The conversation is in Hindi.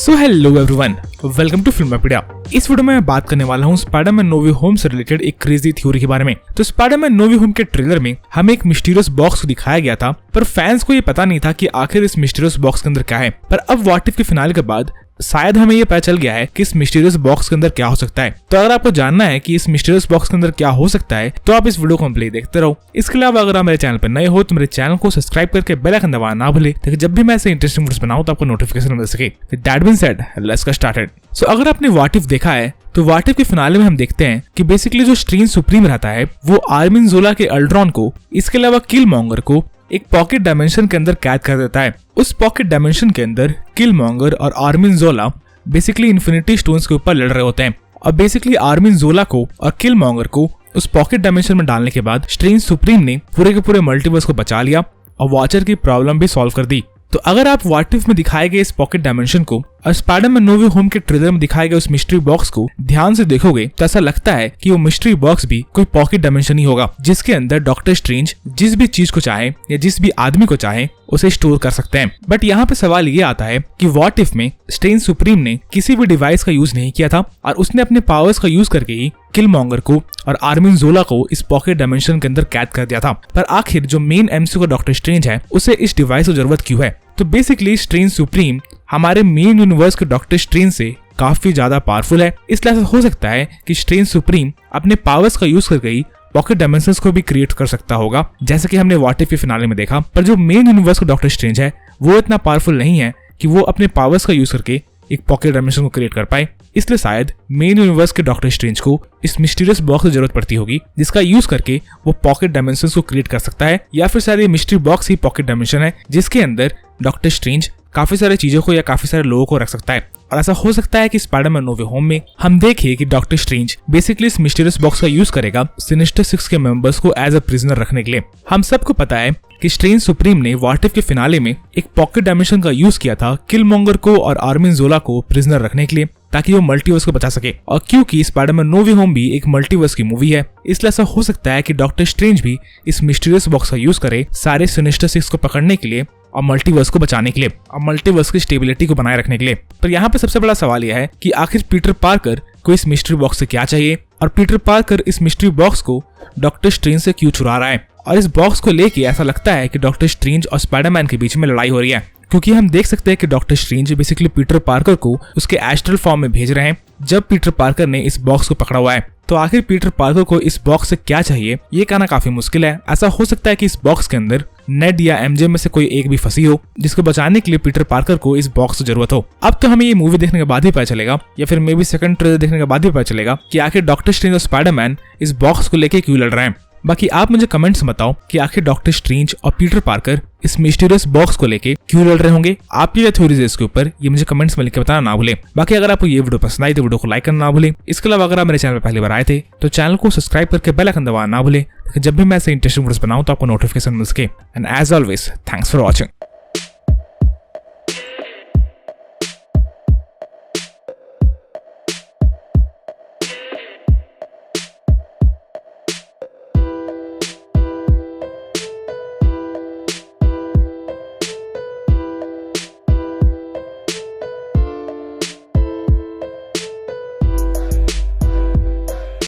So hello everyone, welcome to Filmopedia. इस वीडियो में मैं बात करने वाला हूँ स्पाइडरमैन नो वे होम से रिलेटेड एक क्रेजी थ्योरी के बारे में। तो स्पाइडरमैन नो वे होम के ट्रेलर में हमें एक मिस्टीरियस बॉक्स को दिखाया गया था, पर फैंस को ये पता नहीं था कि आखिर इस मिस्टीरियस बॉक्स के अंदर क्या है। पर अब व्हाट इफ के फिनाले के बाद शायद हमें ये पता चल गया है कि इस मिस्टीरियस बॉक्स के अंदर क्या हो सकता है। तो अगर आपको जानना है कि इस मिस्टीरियस बॉक्स के अंदर क्या हो सकता है तो आप इस वीडियो को कंप्लीट देखते रहो। इसके अलावा अगर आप मेरे चैनल पर नए हो तो मेरे चैनल को सब्सक्राइब करके बेल आइकन दबाना ना भूले, ताकि जब भी मैं ऐसे इंटरेस्टिंग वीडियोस बनाऊं तो आपको नोटिफिकेशन मिल सके। With that being said, let's get started. So अगर आपने व्हाट इफ देखा है तो व्हाट इफ के फिनाले में हम देखते हैं कि बेसिकली जो स्ट्रेंज सुप्रीम रहता है वो आर्मिन जोला के अल्ट्रॉन को, इसके अलावा किलमॉन्गर को एक पॉकेट डायमेंशन के अंदर कैद कर देता है। उस पॉकेट डायमेंशन के अंदर किलमॉन्गर और आर्मिन जोला बेसिकली इन्फिनिटी स्टोन्स के ऊपर लड़ रहे होते हैं। और बेसिकली आर्मिन जोला को और किलमॉन्गर को उस पॉकेट डायमेंशन में डालने के बाद स्ट्रेंज सुप्रीम ने पूरे के पूरे मल्टीवर्स को बचा लिया और वॉचर की प्रॉब्लम भी सॉल्व कर दी। तो अगर आप व्हाट इफ में दिखाए गए इस पॉकेट डायमेंशन को और स्पाइडरमैन नो वे होम के ट्रेलर में दिखाए गए उस मिस्ट्री बॉक्स को ध्यान से देखोगे तो ऐसा लगता है कि वो मिस्ट्री बॉक्स भी कोई पॉकेट डायमेंशन ही होगा, जिसके अंदर डॉक्टर स्ट्रेंज जिस भी चीज को चाहे या जिस भी आदमी को चाहे उसे स्टोर कर सकते हैं। बट यहाँ पे सवाल ये आता है कि व्हाट इफ में स्ट्रेंज सुप्रीम ने किसी भी डिवाइस का यूज नहीं किया था और उसने अपने पावर्स का यूज करके ही किलमॉन्गर को और आर्मिन जोला को इस पॉकेट डायमेंशन के अंदर कैद कर दिया था। पर आखिर जो मेन एमसीयू का डॉक्टर स्ट्रेंज है उसे इस डिवाइस की जरूरत क्यों है? तो बेसिकली स्ट्रेंज सुप्रीम हमारे मेन यूनिवर्स के डॉक्टर स्ट्रेंज से काफी ज्यादा पावरफुल है, इसलिए ऐसा हो सकता है कि स्ट्रेंज सुप्रीम अपने पावर्स का यूज करके ही पॉकेट डायमेंशंस को भी क्रिएट कर सकता होगा, जैसे कि हमने व्हाट इफ के फिनाले में देखा। पर जो मेन यूनिवर्स का डॉक्टर स्ट्रेंज है वो इतना पावरफुल नहीं है कि वो अपने पावर्स का यूज करके एक पॉकेट डायमेंशन को क्रिएट कर पाए, इसलिए शायद मेन यूनिवर्स के डॉक्टर स्ट्रेंज को इस मिस्टीरियस बॉक्स की जरूरत पड़ती होगी जिसका यूज करके वो पॉकेट डायमेंशंस को क्रिएट कर सकता है। या फिर शायद ये मिस्ट्री बॉक्स ही पॉकेट डायमेंशन है जिसके अंदर डॉक्टर स्ट्रेंज काफी सारी चीजों को या काफी सारे लोगों को रख सकता है। और ऐसा हो सकता है कि स्पाइडरमैन नो वे होम में हम देखें कि डॉक्टर स्ट्रेंज बेसिकली इस मिस्टीरियस बॉक्स का यूज करेगा सिनिस्टर सिक्स के मेंबर्स को एज अ प्रिजनर रखने के लिए। हम सबको पता है कि स्ट्रेंज सुप्रीम ने व्हाट इफ के फिनाले में एक पॉकेट डायमेंशन का यूज किया था किलमॉन्गर को और आर्मिन जोला को प्रिजनर रखने के लिए, ताकि वो मल्टीवर्स को बचा सके। और क्योंकि स्पाइडरमैन नो वे होम भी एक मल्टीवर्स की मूवी है, इसलिए ऐसा हो सकता है कि डॉक्टर स्ट्रेंज भी इस मिस्टीरियस बॉक्स का यूज करे सारे सिनिस्टर सिक्स को पकड़ने के लिए और मल्टीवर्स को बचाने के लिए और मल्टीवर्स की स्टेबिलिटी को बनाए रखने के लिए। पर यहाँ पे सबसे बड़ा सवाल यह है कि आखिर पीटर पार्कर को इस मिस्ट्री बॉक्स से क्या चाहिए और पीटर पार्कर इस मिस्ट्री बॉक्स को डॉक्टर स्ट्रेंज से क्यों चुरा रहा है। और इस बॉक्स को लेके ऐसा लगता है कि डॉक्टर स्ट्रेंज और स्पाइडरमैन के बीच में लड़ाई हो रही है, क्योंकि हम देख सकते हैं कि doctor strange basically Peter Parker को उसके एस्ट्रल फॉर्म में भेज रहे हैं जब पीटर पार्कर ने इस बॉक्स को पकड़ा हुआ है। तो आखिर पीटर पार्कर को इस बॉक्स से क्या चाहिए ये कहना काफी मुश्किल है। ऐसा हो सकता है कि इस बॉक्स के अंदर नेड या एमजे में से कोई एक भी फंसी हो जिसको बचाने के लिए पीटर पार्कर को इस बॉक्स की जरूरत हो। अब तो हमें ये मूवी देखने के बाद ही पता चलेगा या फिर मे बी सेकंड ट्रेलर देखने के बाद ही पता चलेगा कि आखिर डॉक्टर स्ट्रेंज और स्पाइडरमैन इस बॉक्स को लेके क्यों लड़ रहे हैं। बाकी आप मुझे कमेंट्स में बताओ कि आखिर डॉक्टर स्ट्रेंज और पीटर पार्कर इस मिस्टीरियस बॉक्स को लेके क्यों लड़ रहे होंगे। आपकी क्या थ्योरीज है इसके ऊपर ये मुझे कमेंट्स में लिख के बताना ना भूलें। बाकी अगर आपको ये वीडियो पसंद आई तो वीडियो को लाइक करना ना भूलें। इसके अलावा अगर आप मेरे चैनल पर पहली बार आए थे तो चैनल को सब्सक्राइब करके बेल आइकन दबाना ना भूलें, ताकि जब भी मैं ऐसे इंटरेस्टिंग वीडियोस बनाऊं तो आपको नोटिफिकेशन मिल सके। And as always, thanks for watching.